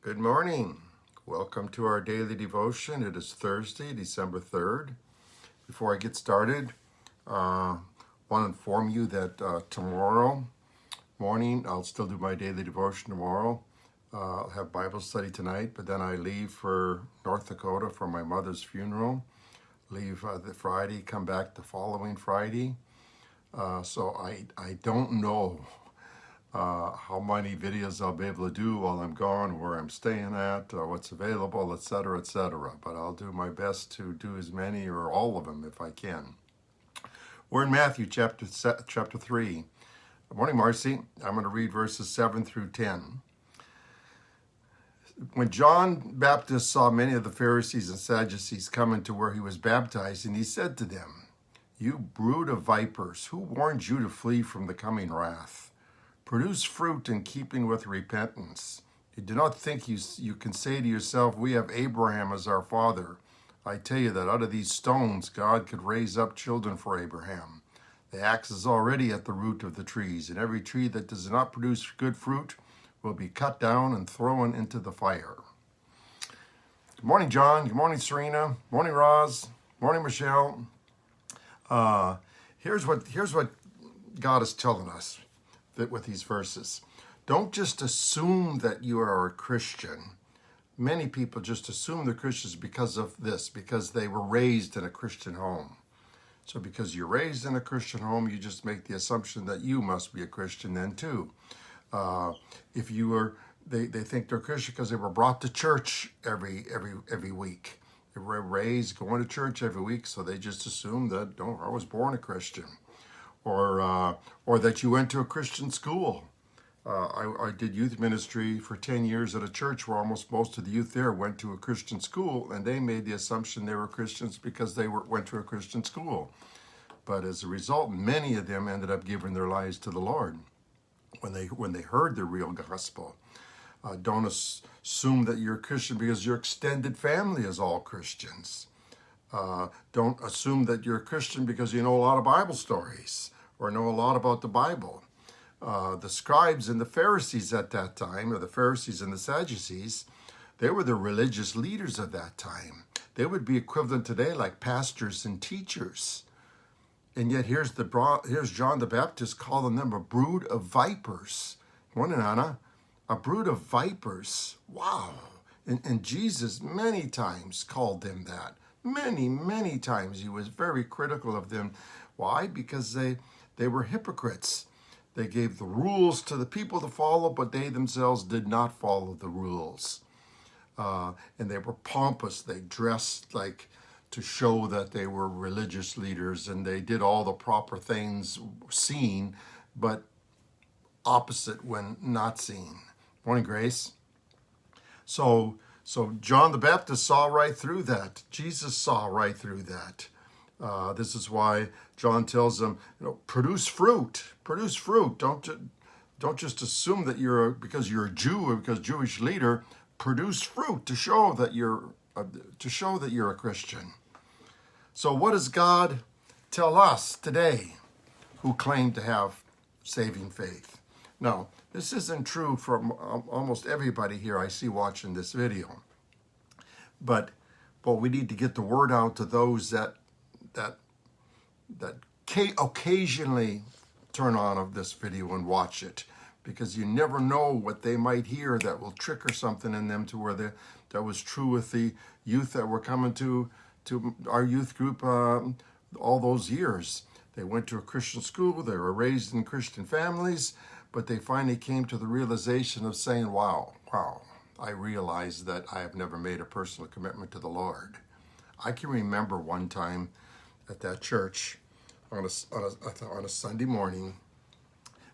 Good morning. Welcome to our daily devotion. It is Thursday, December 3rd. Before I get started, I want to inform you that tomorrow morning, I'll still do my daily devotion tomorrow. I'll have Bible study tonight, but then I leave for North Dakota for my mother's funeral. Leave the Friday, come back the following Friday. So I don't know how many videos I'll be able to do while I'm gone, where I'm staying at, what's available, etc., etc. But I'll do my best to do as many or all of them if I can. We're in Matthew chapter 3. Good morning, Marcy. I'm going to read verses 7 through 10. When John Baptist saw many of the Pharisees and Sadducees coming to where he was baptizing, he said to them, "You brood of vipers, who warned you to flee from the coming wrath? Produce fruit in keeping with repentance. You do not think you can say to yourself, 'We have Abraham as our father.' I tell you that out of these stones God could raise up children for Abraham. The axe is already at the root of the trees, and every tree that does not produce good fruit will be cut down and thrown into the fire." Good morning, John. Good morning, Serena. Good morning, Roz. Good morning, Michelle. Here's what God is telling us with these verses. Don't just assume that you are a Christian. Many people just assume they're Christians because of this, because they were raised in a Christian home. So because you're raised in a Christian home, you just make the assumption that you must be a Christian then too. If you were, they think they're Christian because they were brought to church every week. They were raised going to church every week, so they just assume that, oh, I was born a Christian. Or that you went to a Christian school. I did youth ministry for 10 years at a church where almost most of the youth there went to a Christian school, and they made the assumption they were Christians because they went to a Christian school. But as a result, many of them ended up giving their lives to the Lord when they heard the real gospel. Don't assume that you're a Christian because your extended family is all Christians. Don't assume that you're a Christian because you know a lot of Bible stories or know a lot about the Bible. The scribes and the Pharisees at that time, or the Pharisees and the Sadducees, they were the religious leaders of that time. They would be equivalent today like pastors and teachers. And yet here's John the Baptist calling them a brood of vipers. Morning, Anna. A brood of vipers. Wow. And Jesus many times called them that. Many times he was very critical of them. Why? Because they were hypocrites. They gave the rules to the people to follow, but they themselves did not follow the rules. And they were pompous. They dressed like to show that they were religious leaders, and they did all the proper things seen, but opposite when not seen. Morning, Grace. So John the Baptist saw right through that. Jesus saw right through that. This is why John tells them, produce fruit. Produce fruit. Don't just assume that because you're a Jew or because Jewish leader. Produce fruit to show that you're a Christian. So what does God tell us today who claim to have saving faith? Now, this isn't true for almost everybody here I see watching this video. But we need to get the word out to those that occasionally turn on this video and watch it, because you never know what they might hear that will trigger something in them to where that was true with the youth that were coming to our youth group all those years. They went to a Christian school, they were raised in Christian families, but they finally came to the realization of saying, wow, I realize that I have never made a personal commitment to the Lord. I can remember one time at that church on a Sunday morning,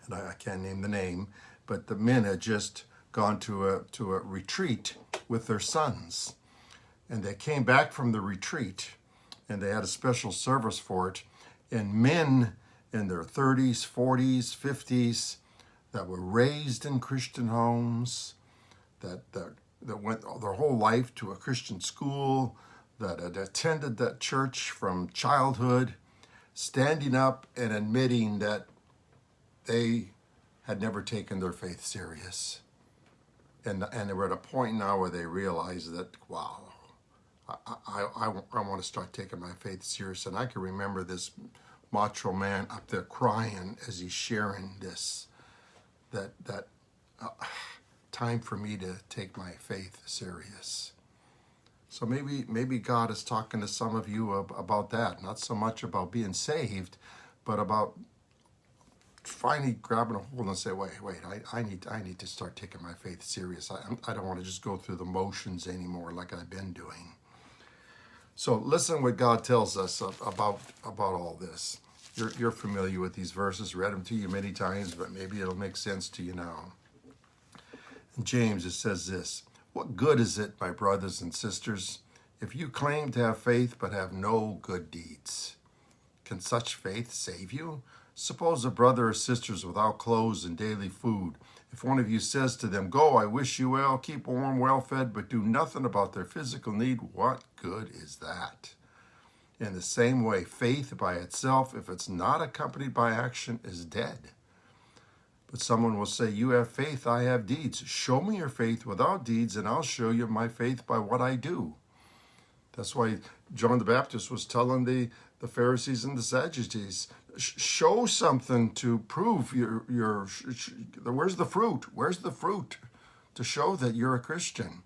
and I can't name the name, but the men had just gone to a retreat with their sons. And they came back from the retreat, and they had a special service for it. And men in their 30s, 40s, 50s that were raised in Christian homes, that went their whole life to a Christian school, that had attended that church from childhood, standing up and admitting that they had never taken their faith serious. and they're at a point now where they realize that, wow, I want to start taking my faith serious. And I can remember this macho man up there crying as he's sharing this, that time for me to take my faith serious. So maybe God is talking to some of you about that, not so much about being saved, but about finally grabbing a hold and say, wait, I need to start taking my faith serious. I don't want to just go through the motions anymore like I've been doing. So listen what God tells us about all this. You're familiar with these verses, read them to you many times, but maybe it'll make sense to you now. In James, it says this: what good is it, my brothers and sisters, if you claim to have faith but have no good deeds? Can such faith save you? Suppose a brother or sister is without clothes and daily food. If one of you says to them, go, I wish you well, keep warm, well fed, but do nothing about their physical need, what good is that? In the same way, faith by itself, if it's not accompanied by action, is dead. But someone will say, you have faith, I have deeds. Show me your faith without deeds, and I'll show you my faith by what I do. That's why John the Baptist was telling the Pharisees and the Sadducees, show something to prove where's the fruit? Where's the fruit to show that you're a Christian?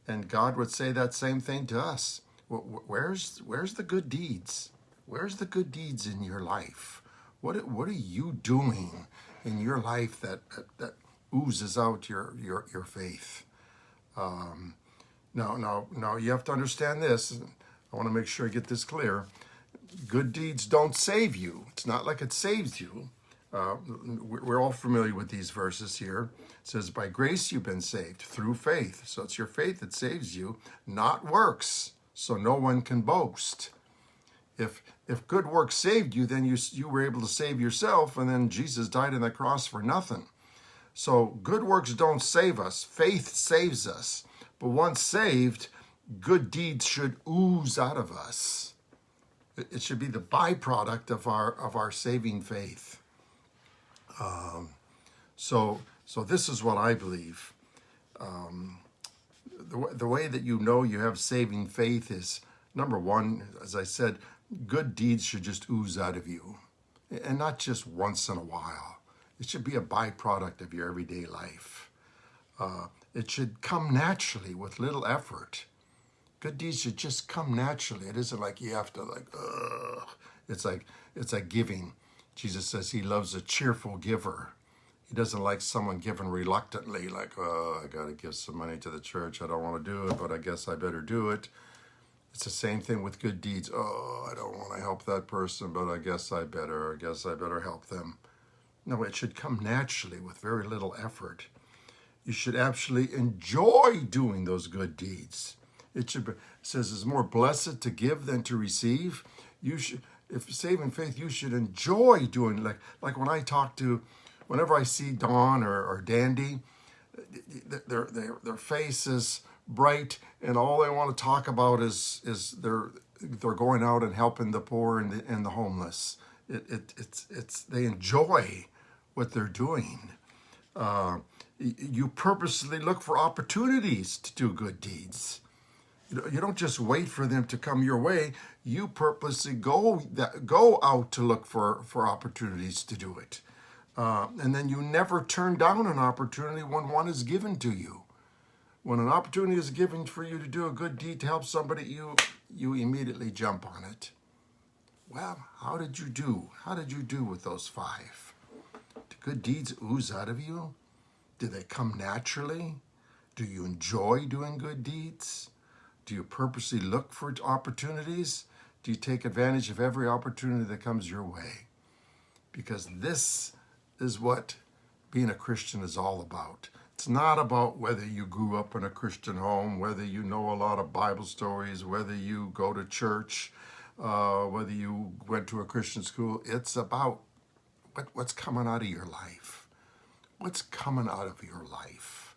And God would say that same thing to us. Where's the good deeds? Where's the good deeds in your life? What are you doing in your life that oozes out your faith? Now, you have to understand this. I want to make sure I get this clear. Good deeds don't save you. It's not like it saves you. We're all familiar with these verses here. It says, by grace you've been saved through faith. So it's your faith that saves you, not works. So no one can boast. If good works saved you, then you were able to save yourself, and then Jesus died on the cross for nothing. So good works don't save us. Faith saves us. But once saved, good deeds should ooze out of us. It should be the byproduct of our saving faith. So this is what I believe. The way that you know you have saving faith is, number one, as I said, good deeds should just ooze out of you. And not just once in a while. It should be a byproduct of your everyday life. It should come naturally with little effort. Good deeds should just come naturally. It isn't like you have to It's like giving. Jesus says he loves a cheerful giver. He doesn't like someone giving reluctantly, like, I got to give some money to the church. I don't want to do it, but I guess I better do it. It's the same thing with good deeds. I don't want to help that person, but I guess I better help them. No, it should come naturally with very little effort. You should actually enjoy doing those good deeds. It says it's more blessed to give than to receive. You should, if saving faith, you should enjoy doing, like whenever I see Dawn or Dandy, their face is bright, and all they want to talk about is they're going out and helping the poor and the homeless. They enjoy what they're doing. You purposely look for opportunities to do good deeds. You don't just wait for them to come your way. You purposely go out to look for opportunities to do it. And then you never turn down an opportunity when one is given to you. When an opportunity is given for you to do a good deed to help somebody, you immediately jump on it. Well, how did you do? How did you do with those 5? Do good deeds ooze out of you? Do they come naturally? Do you enjoy doing good deeds? Do you purposely look for opportunities? Do you take advantage of every opportunity that comes your way? Because this is what being a Christian is all about. It's not about whether you grew up in a Christian home, whether you know a lot of Bible stories, whether you go to church, whether you went to a Christian school. It's about what's coming out of your life. What's coming out of your life?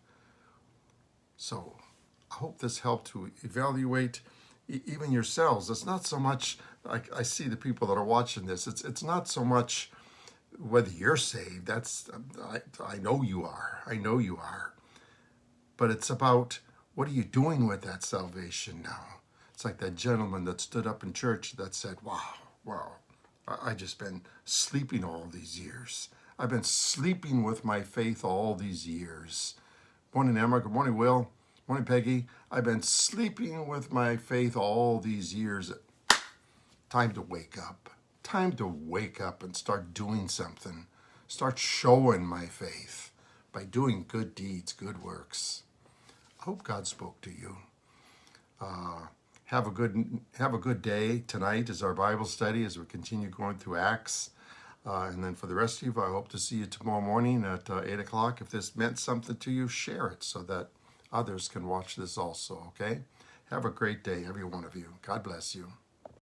So I hope this helped to evaluate even yourselves. It's not so much, I see the people that are watching this, it's not so much whether you're saved. I know you are. I know you are. but it's about what are you doing with that salvation now? It's like that gentleman that stood up in church that said, wow, I just been sleeping all these years. I've been sleeping with my faith all these years. Morning, Emma. Good morning, Will. Morning, Peggy. I've been sleeping with my faith all these years. Time to wake up. Time to wake up and start doing something. Start showing my faith by doing good deeds, good works. I hope God spoke to you. Have a good day. Tonight is our Bible study as we continue going through Acts. And then for the rest of you, I hope to see you tomorrow morning at 8 o'clock. If this meant something to you, share it so that others can watch this also, okay? Have a great day, every one of you. God bless you.